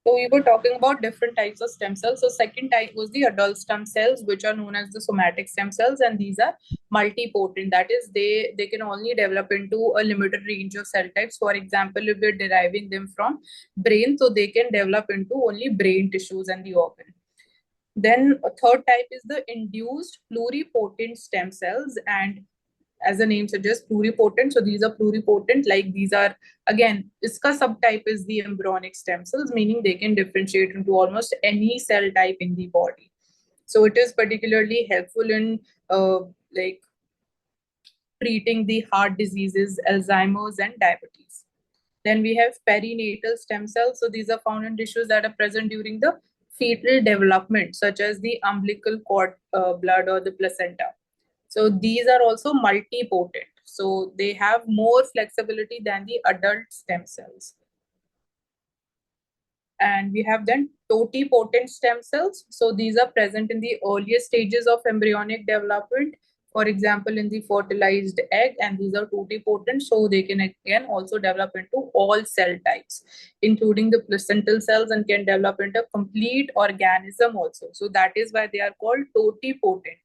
So we were talking about different types of stem cells. So second type was the adult stem cells, which are known as the somatic stem cells, and these are multipotent. That is, they can only develop into a limited range of cell types. For example, if we're deriving them from brain, so they can develop into only brain tissues and the organ. Then a third type is the induced pluripotent stem cells, and as the name suggests, pluripotent. So these are pluripotent, like these are, again, iska subtype is the embryonic stem cells, meaning they can differentiate into almost any cell type in the body. So it is particularly helpful in like treating the heart diseases, Alzheimer's, and diabetes. Then we have perinatal stem cells. So these are found in tissues that are present during the fetal development, such as the umbilical cord blood or the placenta. So these are also multipotent. So they have more flexibility than the adult stem cells. And we have then totipotent stem cells. So these are present in the earliest stages of embryonic development, for example, in the fertilized egg, and these are totipotent, so they can again also develop into all cell types, including the placental cells, and can develop into complete organism also. So that is why they are called totipotent.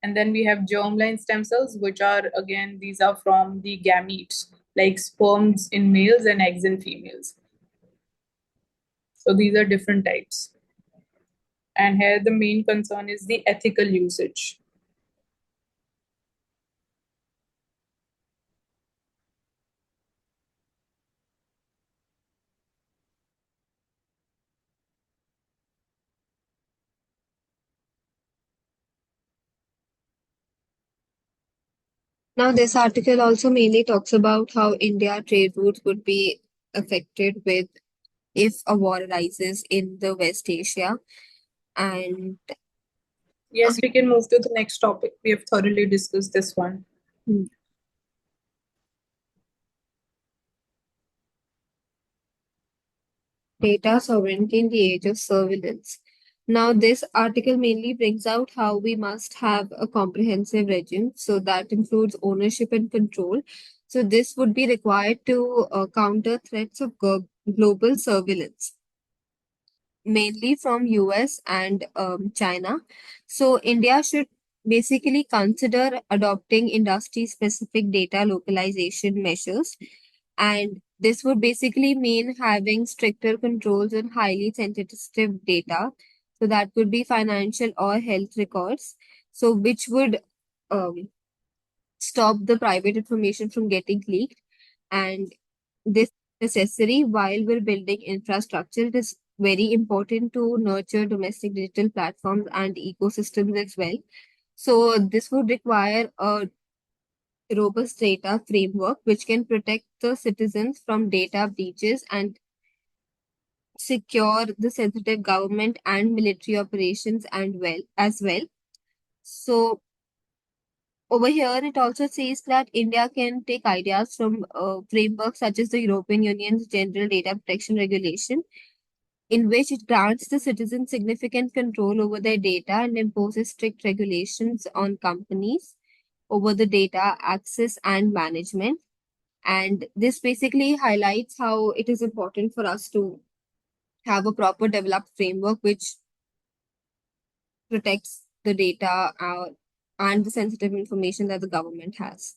And then we have germline stem cells, which are, again, these are from the gametes, like sperms in males and eggs in females. So these are different types. And here the main concern is the ethical usage. Now, this article also mainly talks about how India trade routes would be affected with if a war arises in the West Asia. And Yes, we can move to the next topic. We have thoroughly discussed this one. data sovereignty in the age of surveillance. Now, this article mainly brings out how we must have a comprehensive regime. So that includes ownership and control. So this would be required to counter threats of global surveillance, mainly from US and China. So India should basically consider adopting industry specific data localization measures, and this would basically mean having stricter controls on highly sensitive data. So that could be financial or health records. So which would um, stop the private information from getting leaked. And this is necessary while we're building infrastructure. It is very important to nurture domestic digital platforms and ecosystems as well. So this would require a robust data framework which can protect the citizens from data breaches and secure the sensitive government and military operations and well as well. So over here, it also says that India can take ideas from frameworks such as the European Union's General Data Protection Regulation, in which it grants the citizens significant control over their data and imposes strict regulations on companies over the data access and management. And this basically highlights how it is important for us to have a proper developed framework which protects the data and the sensitive information that the government has.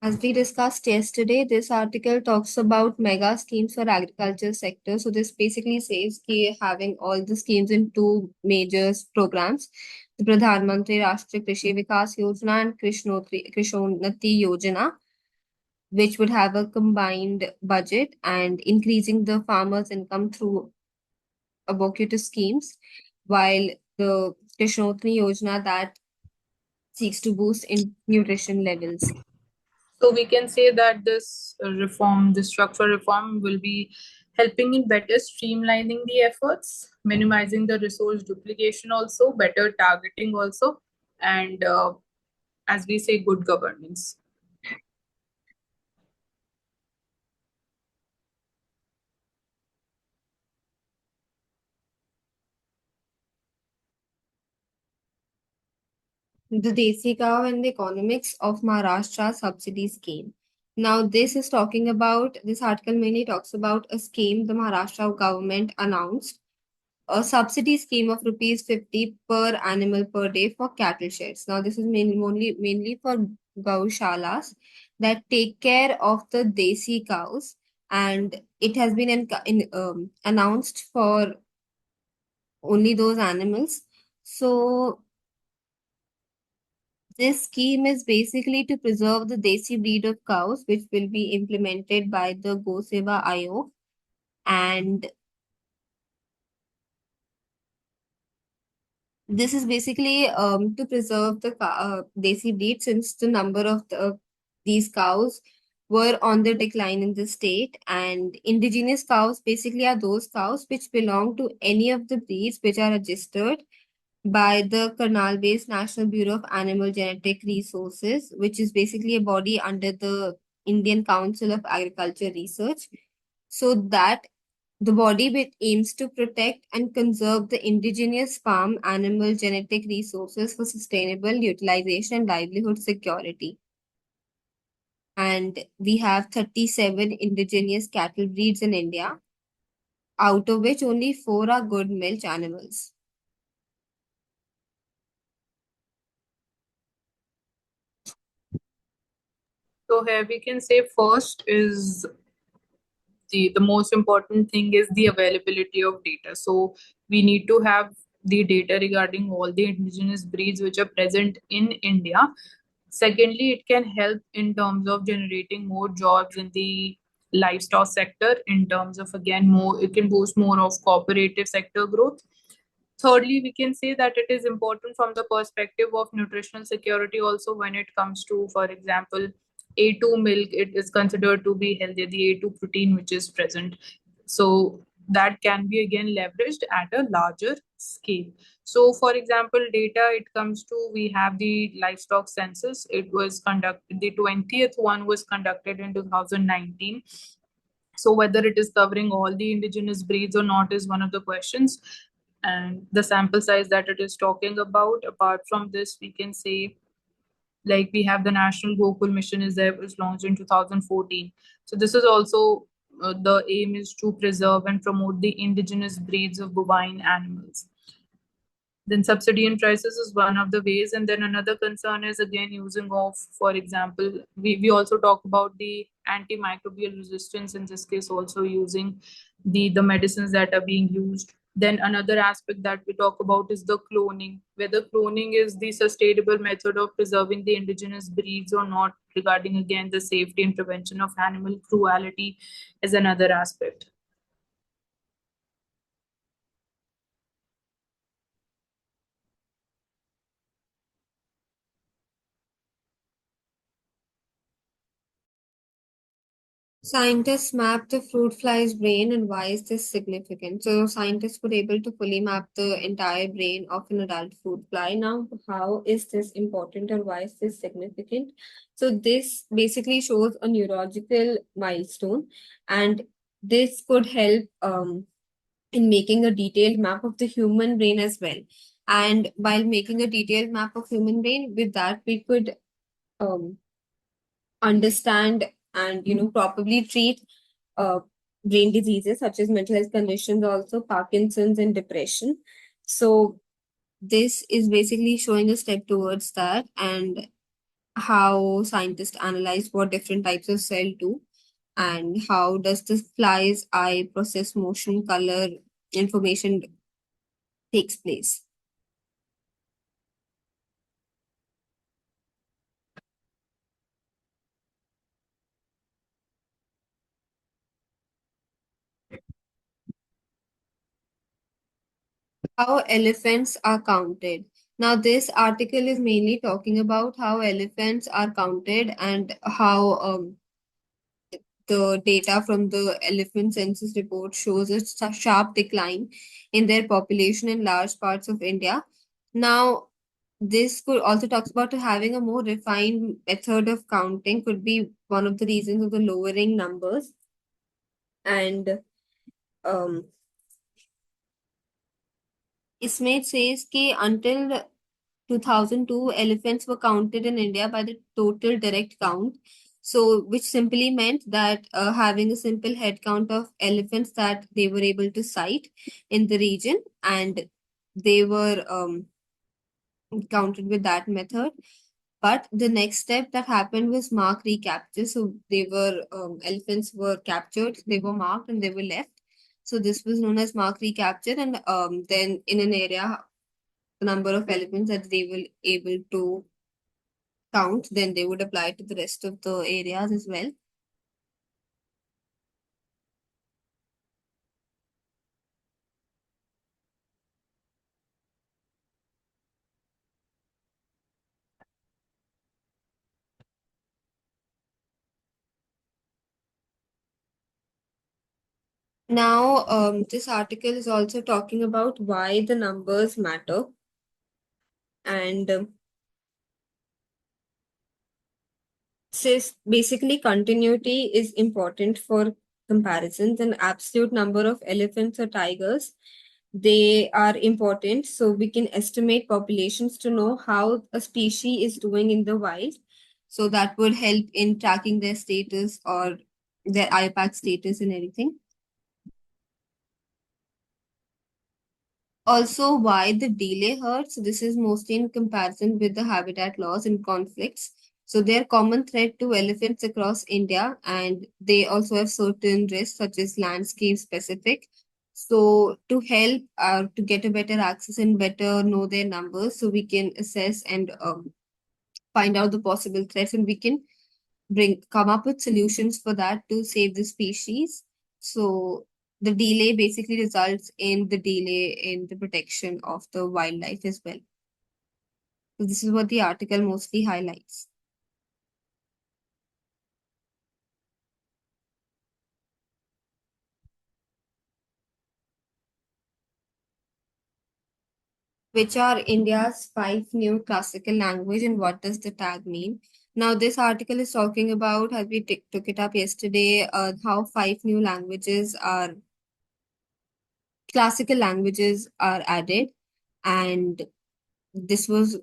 As we discussed yesterday, this article talks about mega schemes for agriculture sector. So this basically says कि having all the schemes in two major programs, the Pradhan Mantri Rashtriya Krishi Vikas Yojana and Krishnonnati Yojana, which would have a combined budget and increasing the farmers' income through aboquity schemes, while the Krishnonnati Yojana that seeks to boost in nutrition levels. So we can say that this reform, this structural reform, will be helping in better streamlining the efforts, minimizing the resource duplication also, better targeting also, and as we say, good governance. the Desi Cow and the Economics of Maharashtra Subsidy Scheme. Now, this article mainly talks about a scheme the Maharashtra government announced, a subsidy scheme of rupees 50 per animal per day for cattle sheds. Now, this is mainly for gaushalas that take care of the Desi cows, and it has been announced for only those animals. So, this scheme is basically to preserve the Desi breed of cows, which will be implemented by the Go Seva Ayog. And this is basically to preserve the Desi breed, since the number of these cows were on the decline in the state. And indigenous cows basically are those cows which belong to any of the breeds which are registered by the Karnal based National Bureau of Animal Genetic Resources, which is basically a body under the Indian Council of Agriculture Research. So that the body which aims to protect and conserve the indigenous farm animal genetic resources for sustainable utilization and livelihood security. And we have 37 indigenous cattle breeds in India, out of which only 4 are good milk animals. So here we can say first is the most important thing is the availability of data. So we need to have the data regarding all the indigenous breeds which are present in India. Secondly, it can help in terms of generating more jobs in the livestock sector, in terms of again more, it can boost more of cooperative sector growth. Thirdly, we can say that it is important from the perspective of nutritional security also, when it comes to, for example, A2 milk, it is considered to be healthy, the A2 protein which is present. So that can be again leveraged at a larger scale. So for example, data, it comes to, we have the livestock census. It was conducted, the 20th one was conducted in 2019. So whether it is covering all the indigenous breeds or not is one of the questions, and the sample size that it is talking about. Apart from this, we can say, like, we have the National Gokul Mission is there, was launched in 2014. So this is also the aim is to preserve and promote the indigenous breeds of bovine animals. Then subsidy and prices is one of the ways. And then another concern is again using of, for example, we also talk about the antimicrobial resistance, in this case also using the medicines that are being used. Then another aspect that we talk about is the cloning, whether cloning is the sustainable method of preserving the indigenous breeds or not, regarding again the safety and prevention of animal cruelty is another aspect. Scientists mapped the fruit fly's brain, and why is this significant? So scientists were able to fully map the entire brain of an adult fruit fly. Now, how is this important and why is this significant? So this basically shows a neurological milestone, and this could help in making a detailed map of the human brain as well. And while making a detailed map of human brain, with that we could um, understand and properly treat uh, brain diseases such as mental health conditions, also Parkinson's and depression. So this is basically showing a step towards that, and how scientists analyze what different types of cell do, and how does the fly's eye process motion, color information takes place. How elephants are counted. Now, this article is mainly talking about how elephants are counted, and how the data from the elephant census report shows a sharp decline in their population in large parts of India. Now, this could also talks about having a more refined method of counting could be one of the reasons of the lowering numbers. And um, इसमें it says कि until 2002, elephants were counted in India by the total direct count. So, which simply meant that having a simple head count of elephants that they were able to sight in the region, and they were counted with that method. But the next step that happened was mark recapture. So they were elephants were captured, they were marked, and they were left. So this was known as mark recapture, and then in an area, the number of elephants that they were able to count, then they would apply to the rest of the areas as well. Now, this article is also talking about why the numbers matter, and says basically continuity is important for comparisons. An absolute number of elephants or tigers, they are important so we can estimate populations to know how a species is doing in the wild. So that would help in tracking their status or their IPAC status and everything. Also, why the delay hurts. This is mostly in comparison with the habitat loss and conflicts. So they're common threat to elephants across India, and they also have certain risks such as landscape specific. So to help to get a better access and better know their numbers, so we can assess and find out the possible threats, and we can come up with solutions for that to save the species. So the delay basically results in the delay in the protection of the wildlife as well. So this is what the article mostly highlights. Which are India's 5 new classical language and what does the tag mean? Now, this article is talking about, as we took it up yesterday, how 5 new classical languages are added, and this was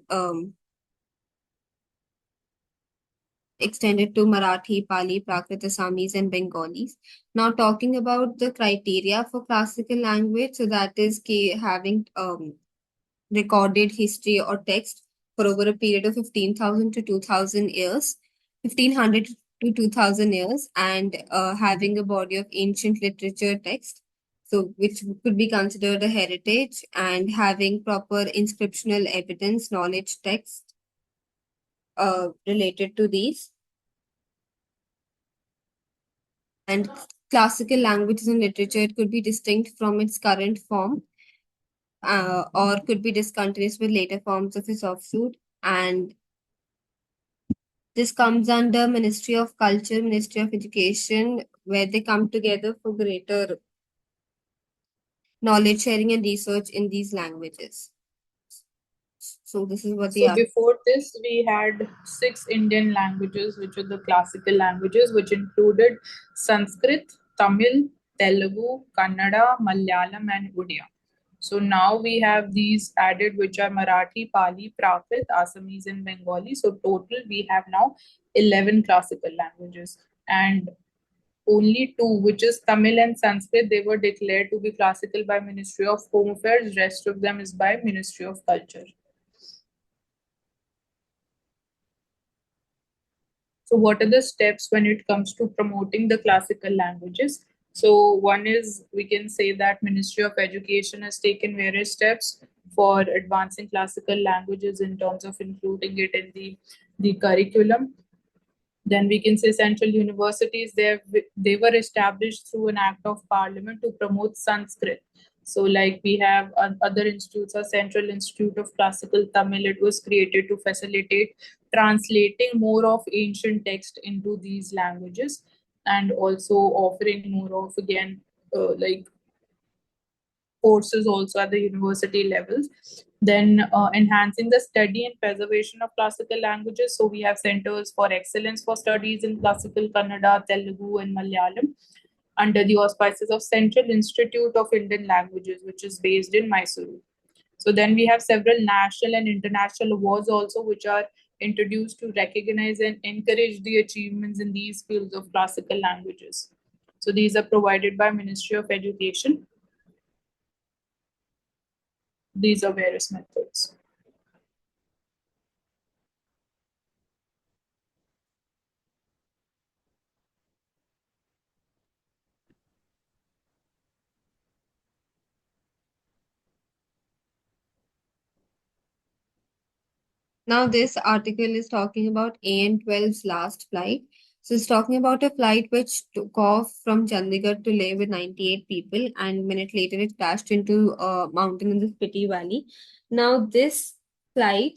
extended to Marathi, Pali, Prakrit, Assamese, and Bengalis. Now, talking about the criteria for classical language, so that is having recorded history or text for over a period of 15,000 to 2,000 years, 1,500 to 2,000 years, and having a body of ancient literature text, so which could be considered a heritage, and having proper inscriptional evidence, knowledge text related to these. And classical languages and literature, it could be distinct from its current form or could be discontinuous with later forms of its offshoot. And this comes under Ministry of Culture, Ministry of Education, where they come together for greater knowledge sharing and research in these languages. So this is what they So are. before this, we had 6 Indian languages, which are the classical languages, which included Sanskrit, Tamil, Telugu, Kannada, Malayalam, and Odia. So now we have these added, which are Marathi, Pali, Prakrit, Assamese, and Bengali. So total, we have now 11 classical languages. And only two, which is Tamil and Sanskrit, they were declared to be classical by Ministry of Home Affairs. Rest of them is by Ministry of Culture. So, what are the steps when it comes to promoting the classical languages? So, one is we can say that Ministry of Education has taken various steps for advancing classical languages in terms of including it in the curriculum. Then we can say central universities, they were established through an act of parliament to promote Sanskrit. So like we have other institutes, a Central Institute of Classical Tamil, it was created to facilitate translating more of ancient text into these languages, and also offering more of, again, like courses also at the university levels. Then enhancing the study and preservation of classical languages. So we have centers for excellence for studies in classical Kannada, Telugu, and Malayalam under the auspices of Central Institute of Indian Languages, which is based in Mysuru. So then we have several national and international awards also, which are introduced to recognize and encourage the achievements in these fields of classical languages. So these are provided by Ministry of Education. These are various methods. Now, this article is talking about AN12's last flight. So, it's talking about a flight which took off from Chandigarh to Leh with 98 people, and a minute later it crashed into a mountain in the Spiti Valley. Now, this flight,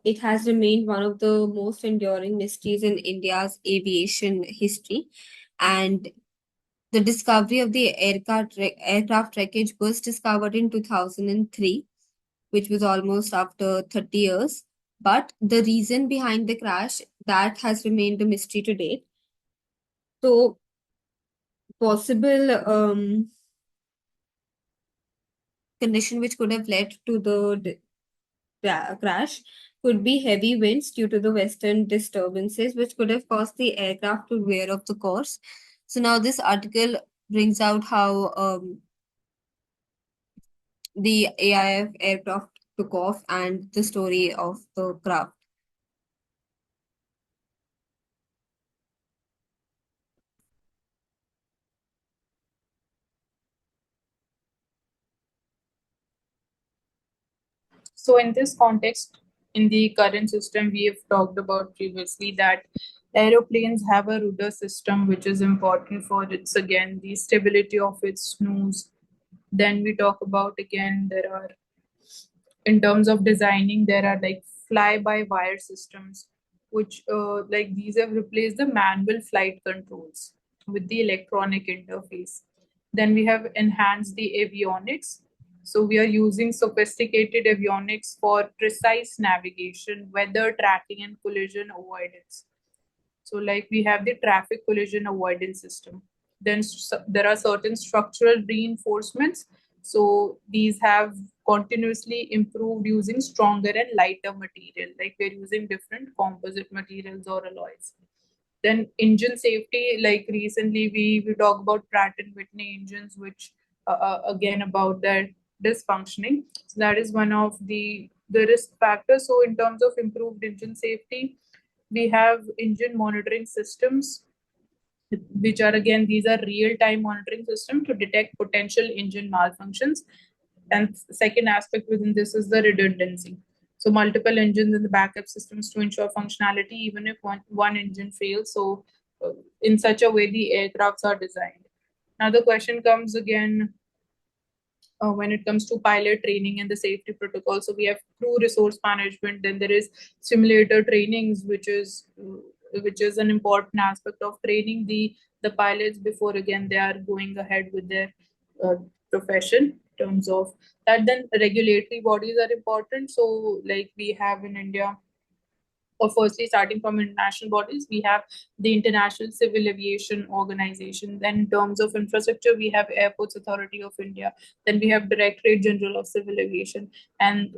it has remained one of the most enduring mysteries in India's aviation history. And the discovery of the aircraft wreckage was discovered in 2003, which was almost after 30 years. But the reason behind the crash, that has remained a mystery to date. So, possible condition which could have led to the crash could be heavy winds due to the western disturbances, which could have caused the aircraft to veer off the course. So, now this article brings out how the AIF aircraft took off and the story of the craft. So in this context, in the current system, we have talked about previously that aeroplanes have a rudder system, which is important for its, again, the stability of its nose. Then we talk about, again, there are, in terms of designing, there are like fly by wire systems, which like these have replaced the manual flight controls with the electronic interface. Then we have enhanced the avionics. So we are using sophisticated avionics for precise navigation, weather tracking, and collision avoidance. So, like we have the traffic collision avoidance system. Then there are certain structural reinforcements. So these have continuously improved using stronger and lighter material. Like we're using different composite materials or alloys. Then engine safety, like recently we talk about Pratt and Whitney engines, which again about their dysfunctioning. So that is one of the risk factors. So in terms of improved engine safety, we have engine monitoring systems, which are, again, these are real time monitoring systems to detect potential engine malfunctions. And second aspect within this is the redundancy. So multiple engines in the backup systems to ensure functionality even if one engine fails. So in such a way the aircrafts are designed. Now the question comes again, when it comes to pilot training and the safety protocol. So we have crew resource management. Then there is simulator trainings, which is an important aspect of training the pilots before, again, they are going ahead with their uh, profession. In terms of that, then regulatory bodies are important. So like we have in India, or firstly starting from international bodies, we have the International Civil Aviation Organization. Then in terms of infrastructure, we have Airports Authority of India. Then we have Directorate General of Civil Aviation. And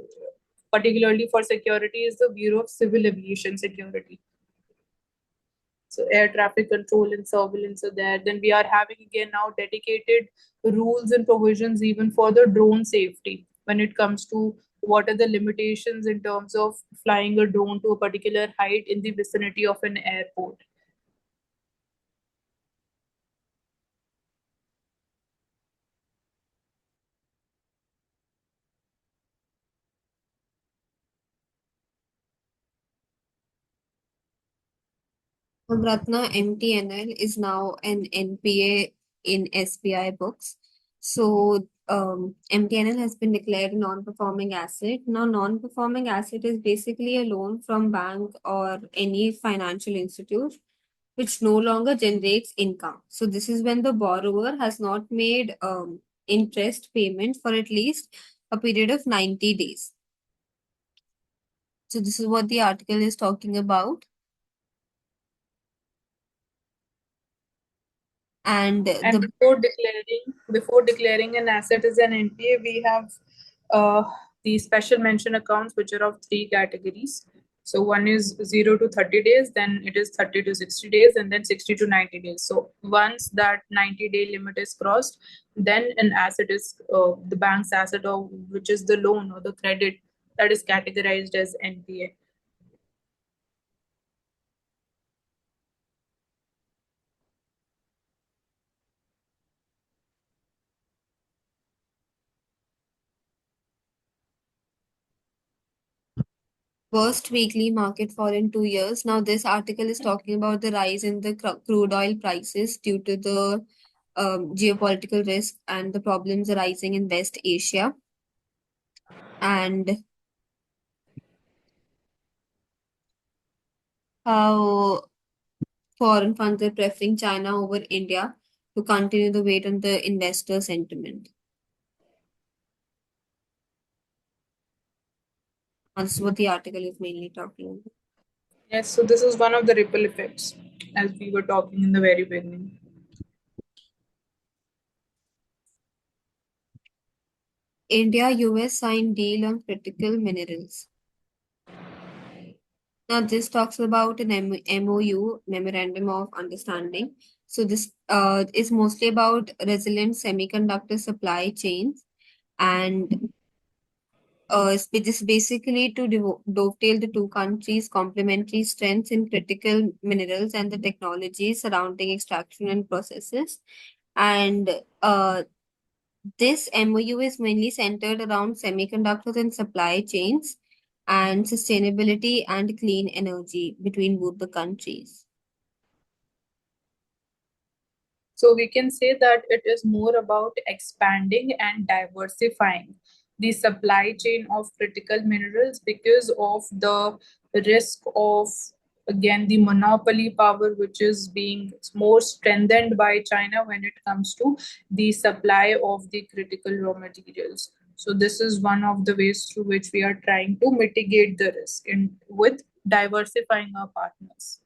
particularly for security is the Bureau of Civil Aviation Security. So air traffic control and surveillance are there. Then we are having again now dedicated rules and provisions even for the drone safety when it comes to what are the limitations in terms of flying a drone to a particular height in the vicinity of an airport. Ratna MTNL is now an NPA in SBI books. So MTNL has been declared a non-performing asset. Now, non-performing asset is basically a loan from bank or any financial institute which no longer generates income. So this is when the borrower has not made interest payment for at least a period of 90 days. So this is what the article is talking about. And And the before declaring an asset as an NPA, we have the special mention accounts, which are of three categories. So one is 0 to 30 days, then it is 30 to 60 days, and then 60 to 90 days. So once that 90-day limit is crossed, then an asset is the bank's asset, or which is the loan or the credit, that is categorized as NPA. Worst weekly market fall in 2 years. Now, this article is talking about the rise in the crude oil prices due to the geopolitical risk and the problems arising in West Asia, and how foreign funds are preferring China over India to continue the weight on the investor sentiment. That's what the article is mainly talking about. Yes, so this is one of the ripple effects, as we were talking in the very beginning. India US signed deal on critical minerals. Now, this talks about an MOU, Memorandum of Understanding. So, this is mostly about resilient semiconductor supply chains, and it is basically to dovetail the two countries' complementary strengths in critical minerals and the technologies surrounding extraction and processes. And this MOU is mainly centered around semiconductors and supply chains and sustainability and clean energy between both the countries. So we can say that it is more about expanding and diversifying the supply chain of critical minerals because of the risk of, again, the monopoly power, which is being more strengthened by China when it comes to the supply of the critical raw materials. So this is one of the ways through which we are trying to mitigate the risk in with diversifying our partners.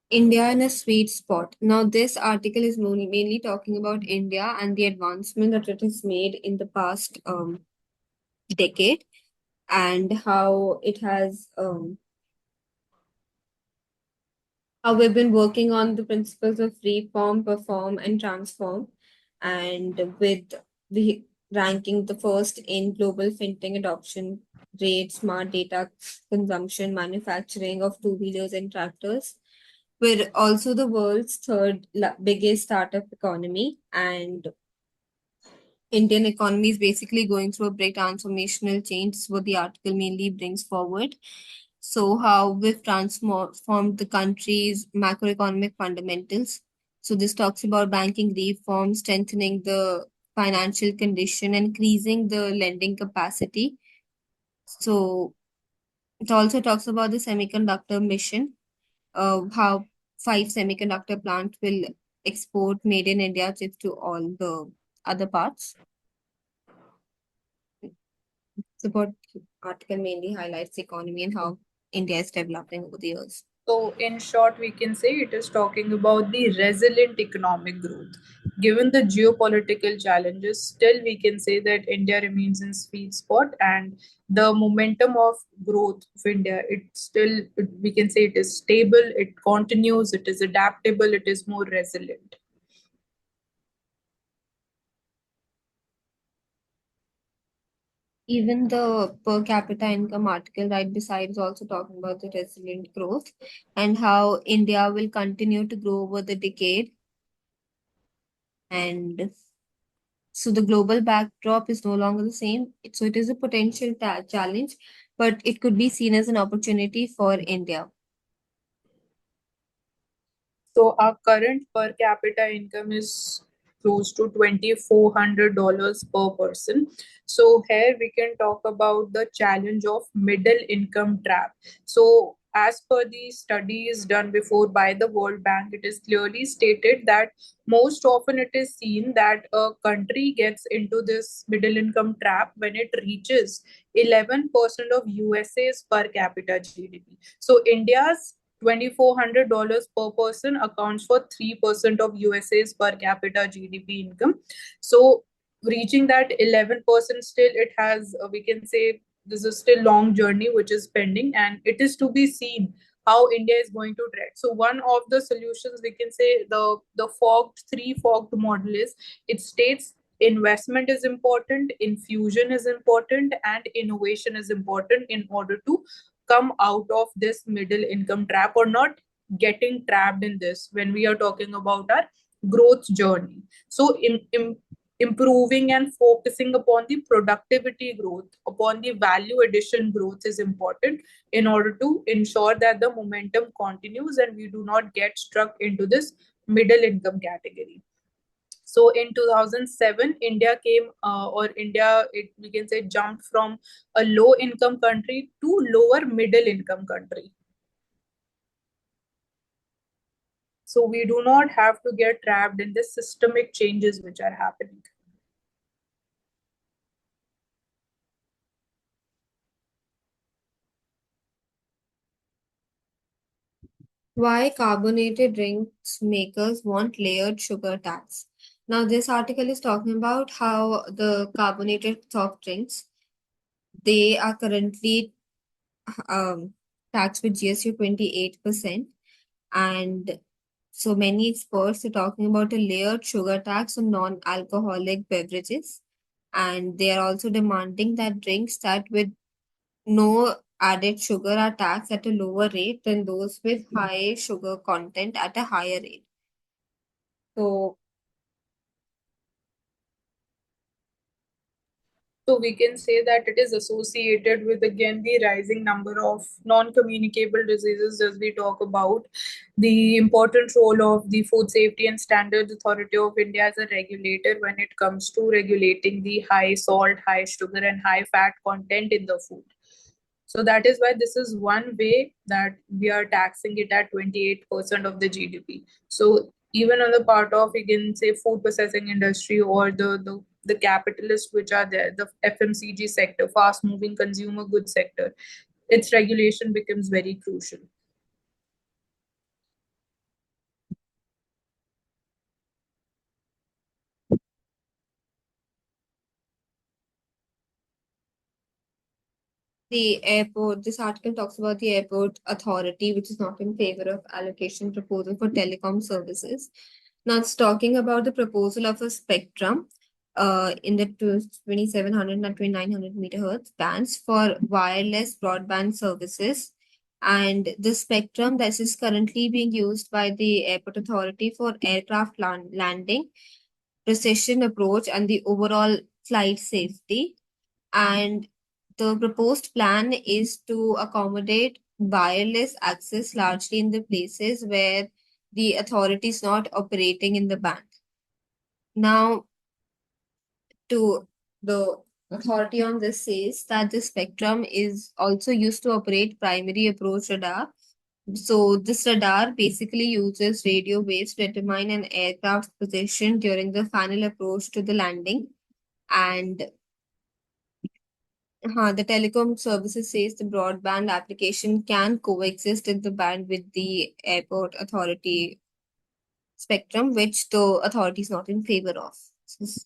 India in a sweet spot. Now, this article is mainly talking about India and the advancement that it has made in the past decade, and how we've been working on the principles of reform, perform, and transform, and with the ranking the first in global fintech adoption rate, smart data consumption, manufacturing of two-wheelers and tractors. We're also the world's third biggest startup economy, and Indian economy is basically going through a big transformational change. Is what the article mainly brings forward. So, how we've transformed the country's macroeconomic fundamentals. So, this talks about banking reform, strengthening the financial condition, increasing the lending capacity. So, it also talks about the semiconductor mission, how five semiconductor plants will export made in India chips to all the other parts. Support article mainly highlights the economy and how India is developing over the years. So, in short, we can say it is talking about the resilient economic growth. Given the geopolitical challenges, still we can say that India remains in sweet spot, and the momentum of growth of India, we can say it is stable, it continues, it is adaptable, it is more resilient. Even the per capita income article right beside is also talking about the resilient growth and how India will continue to grow over the decade. And so the global backdrop is no longer the same. So it is a potential challenge, but it could be seen as an opportunity for India. So our current per capita income is close to $2,400 per person. So here we can talk about the challenge of middle income trap. So as per the studies done before by the World Bank, it is clearly stated that most often it is seen that a country gets into this middle income trap when it reaches 11% of USA's per capita GDP. So India's $2,400 per person accounts for 3% of USA's per capita GDP income. So reaching that 11% still, it has, we can say, this is still long journey which is pending, and it is to be seen how India is going to tread. So one of the solutions, we can say, the fogged model is, it states investment is important, infusion is important, and innovation is important in order to come out of this middle income trap, or not getting trapped in this when we are talking about our growth journey. So improving and focusing upon the productivity growth, upon the value addition growth is important in order to ensure that the momentum continues and we do not get struck into this middle income category. So in 2007, India came, we can say, jumped from a low income country to lower middle income country. So we do not have to get trapped in the systemic changes which are happening. Why carbonated drinks makers want layered sugar tax. Now, this article is talking about how the carbonated soft drinks, they are currently um, taxed with GST 28%. And so many experts are talking about a layered sugar tax on non-alcoholic beverages. And they are also demanding that drinks that with no added sugar are taxed at a lower rate than those with high sugar content at a higher rate. So So we can say that it is associated with, again, the rising number of non-communicable diseases, as we talk about the important role of the Food Safety and Standards Authority of India as a regulator when it comes to regulating the high salt, high sugar, and high fat content in the food. So that is why this is one way that we are taxing it at 28% of the GDP. So even on the part of, you can say, food processing industry, or the capitalists which are there, the FMCG sector, fast moving consumer goods sector, its regulation becomes very crucial. the airport, this article talks about the airport authority, which is not in favor of allocation proposal for telecom services. Now it's talking about the proposal of a spectrum in the 2700 and 2900 megahertz bands for wireless broadband services. And the spectrum that is currently being used by the airport authority for aircraft landing, precision approach, and the overall flight safety. And the proposed plan is to accommodate wireless access largely in the places where the authority is not operating in the band. Now, to the authority on this says that the spectrum is also used to operate primary approach radar. So this radar basically uses radio waves to determine an aircraft's position during the final approach to the landing. And the telecom services says the broadband application can coexist in the band with the airport authority spectrum, which the authority is not in favor of. So it's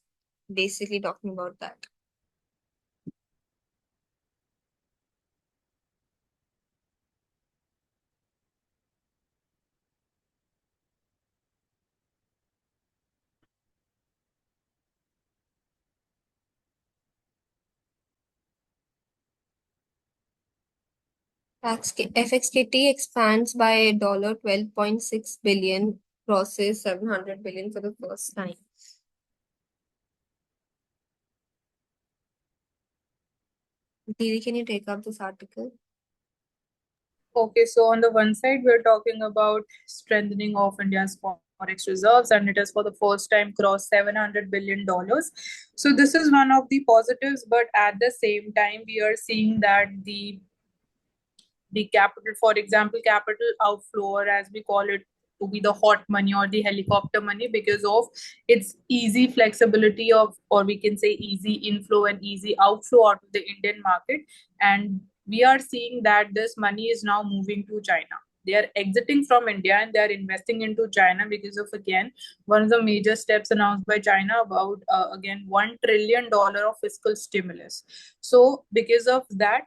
basically talking about that. FXKT expands by $12.6 billion, crosses 700 billion for the first time. Didi, can you take up this article? Okay, so on the one side, we're talking about strengthening of India's forex reserves, and it has for the first time crossed $700 billion. So this is one of the positives, but at the same time, we are seeing that the capital, for example, capital outflow, or as we call it, to be the hot money or the helicopter money because of its easy flexibility of, or we can say easy inflow and easy outflow out of the Indian market. And we are seeing that this money is now moving to China. They are exiting from India and they are investing into China because of, again, one of the major steps announced by China about, again, $1 trillion of fiscal stimulus. So because of that,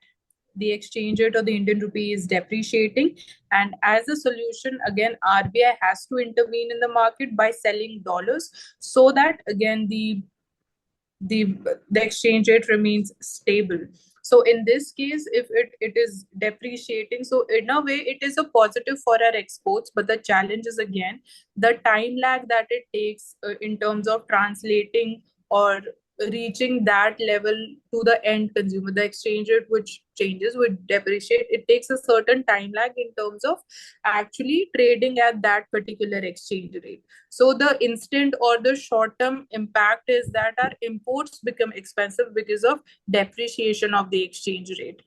the exchange rate of the Indian rupee is depreciating. And as a solution, again, RBI has to intervene in the market by selling dollars so that, again, the the exchange rate remains stable. So in this case, if it is depreciating, so in a way it is a positive for our exports, but the challenge is, again, the time lag that it takes in terms of translating or reaching that level to the end consumer. The exchange rate which changes, would depreciate, it takes a certain time lag in terms of actually trading at that particular exchange rate. So the instant or the short term impact is that our imports become expensive because of depreciation of the exchange rate.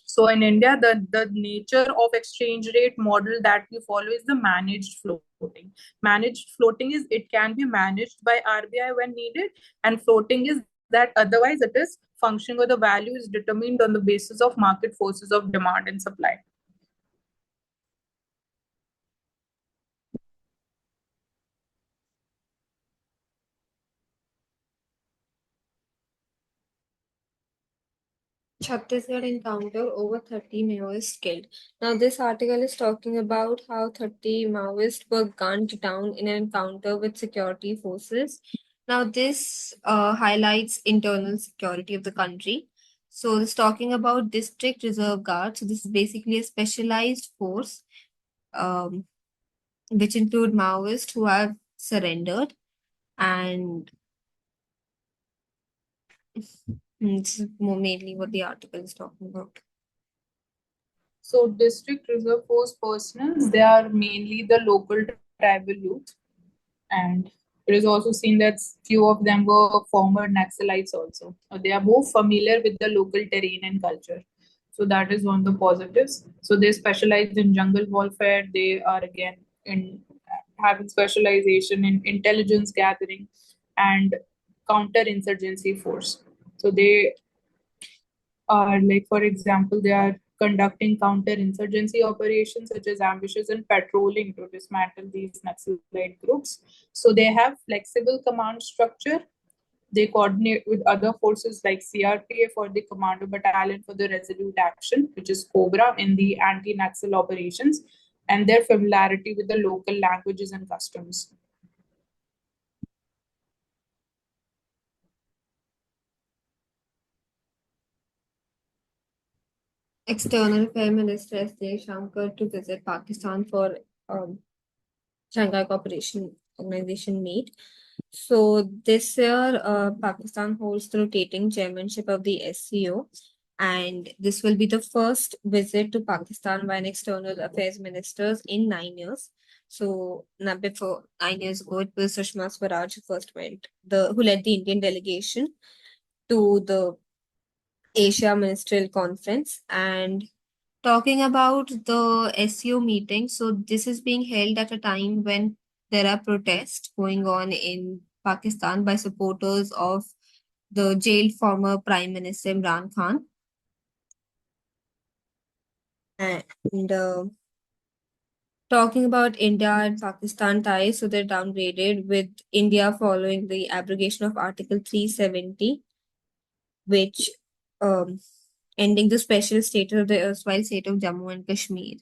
So in India, the nature of exchange rate model that we follow is the managed floating. Managed floating is, it can be managed by RBI when needed, and floating is that otherwise it is functioning, or the value is determined on the basis of market forces of demand and supply. Chhattisgarh encounter over 30 Maoists killed. Now, this article is talking about how 30 Maoists were gunned down in an encounter with security forces. Now, this highlights internal security of the country. So, it's talking about District Reserve Guard. So, this is basically a specialized force, um, which include Maoists who have surrendered, and this is more mainly what the article is talking about. So district reserve force personnel, they are mainly the local tribal youth, and it is also seen that few of them were former Naxalites also. They are more familiar with the local terrain and culture. So that is one of the positives. So they specialize in jungle warfare. They are, again, in having specialization in intelligence gathering and counter-insurgency force. So they are, like, for example, they are conducting counter-insurgency operations such as ambushes and patrolling to dismantle these Naxalite groups. So they have flexible command structure. They coordinate with other forces like CRPF or the Commando Battalion for the Resolute Action, which is Cobra, in the anti-Naxal operations, and their familiarity with the local languages and customs. External Affairs Minister S.J. Shankar to visit Pakistan for Shanghai Cooperation Organization meet. So this year, Pakistan holds the rotating chairmanship of the SCO, and this will be the first visit to Pakistan by an external affairs ministers in 9 years. So now, before 9 years ago, it was Sushma Swaraj who first went, who led the Indian delegation to the Asia Ministerial Conference. And talking about the SEO meeting, so this is being held at a time when there are protests going on in Pakistan by supporters of the jailed former Prime Minister Imran Khan. And talking about India and Pakistan ties, so they're downgraded with India following the abrogation of Article 370, which um, ending the special status of the erstwhile state of Jammu and Kashmir.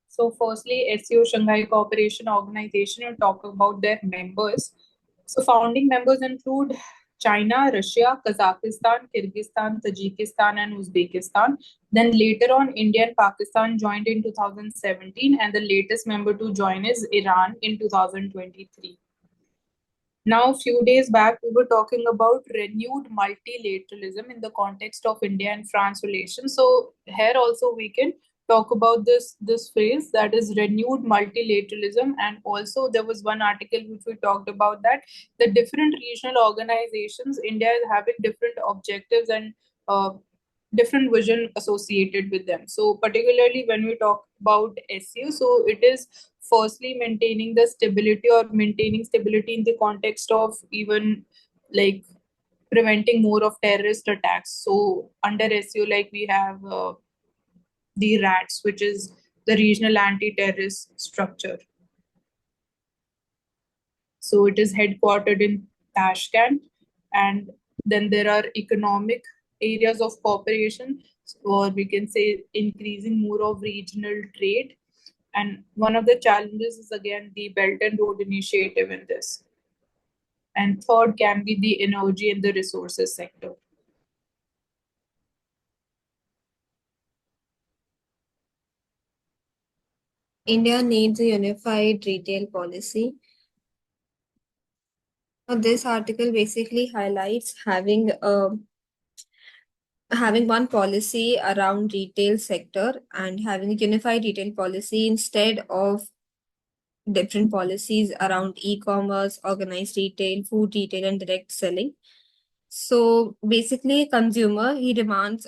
So firstly, SEO Shanghai Cooperation Organization, will talk about their members. So founding members include China, Russia, Kazakhstan, Kyrgyzstan, Tajikistan, and Uzbekistan. Then later on, India and Pakistan joined in 2017, and the latest member to join is Iran in 2023. Now, a few days back, we were talking about renewed multilateralism in the context of India and France relations. So here also we can talk about this phrase, that is renewed multilateralism. And also there was one article which we talked about that the different regional organizations, India is having different objectives and different vision associated with them. So particularly when we talk about SEO, so it is firstly maintaining the stability or maintaining stability in the context of even like preventing more of terrorist attacks. So under SEO, like we have the RATS, which is the regional anti-terrorist structure. So it is headquartered in Tashkent, and then there are economic areas of cooperation, or we can say increasing more of regional trade. And one of the challenges is again the Belt and Road Initiative in this. And third can be the energy and the resources sector. India needs a unified retail policy. Now, this article basically highlights having one policy around retail sector and having a unified retail policy instead of different policies around e-commerce, organized retail, food retail, and direct selling. So basically, consumer he demands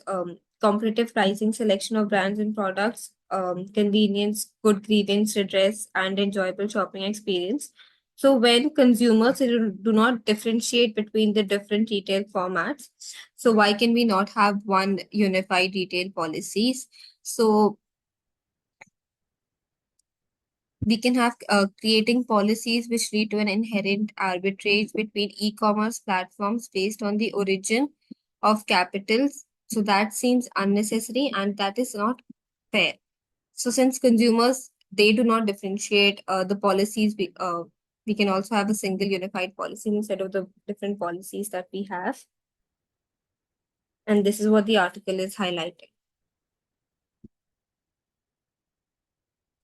competitive pricing, selection of brands and products, convenience, good grievance redress, and enjoyable shopping experience. So when consumers do not differentiate between the different retail formats, so why can we not have one unified retail policies? So we can have creating policies which lead to an inherent arbitrage between e-commerce platforms based on the origin of capitals. So that seems unnecessary and that is not fair. So since consumers they do not differentiate the policies, we can also have a single unified policy instead of the different policies that we have. And this is what the article is highlighting.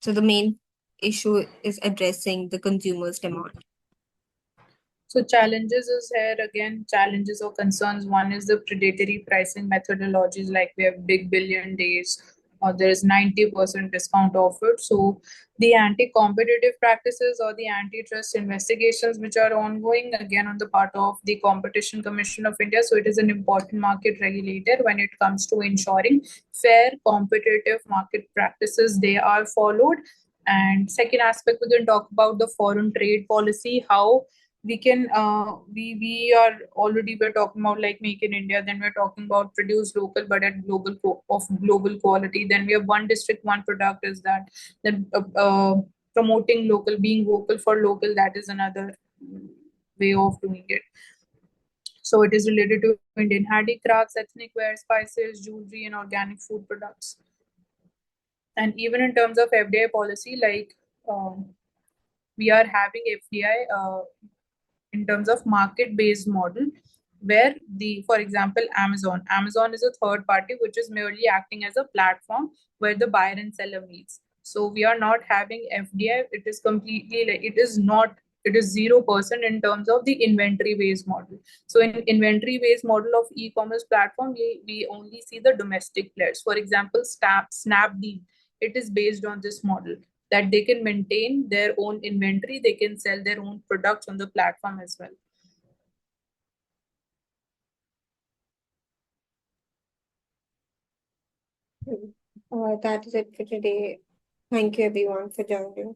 So the main issue is addressing the consumer's demand. So challenges is here again, challenges or concerns. One is the predatory pricing methodologies, like we have big billion days, or there is 90% discount offered. So the anti-competitive practices or the antitrust investigations which are ongoing again on the part of the Competition Commission of India. So it is an important market regulator when it comes to ensuring fair competitive market practices they are followed. And second aspect, we can talk about the foreign trade policy, how we can we are already we're talking about like make in India, then we're talking about produce local but at of global quality. Then we have one district one product, is that then promoting local, being vocal for local, that is another way of doing it. So it is related to Indian handicrafts, ethnic wear, spices, jewelry, and organic food products. And even in terms of FDA policy, like we are having FDI in terms of market based model, where the for example Amazon is a third party which is merely acting as a platform where the buyer and seller meets. So we are not having FDI. It is completely like it is not, it is 0% in terms of the inventory based model. So in inventory based model of e-commerce platform, we only see the domestic players. For example, Snapdeal, it is based on this model, that they can maintain their own inventory, they can sell their own products on the platform as well. That is it for today. Thank you everyone for joining.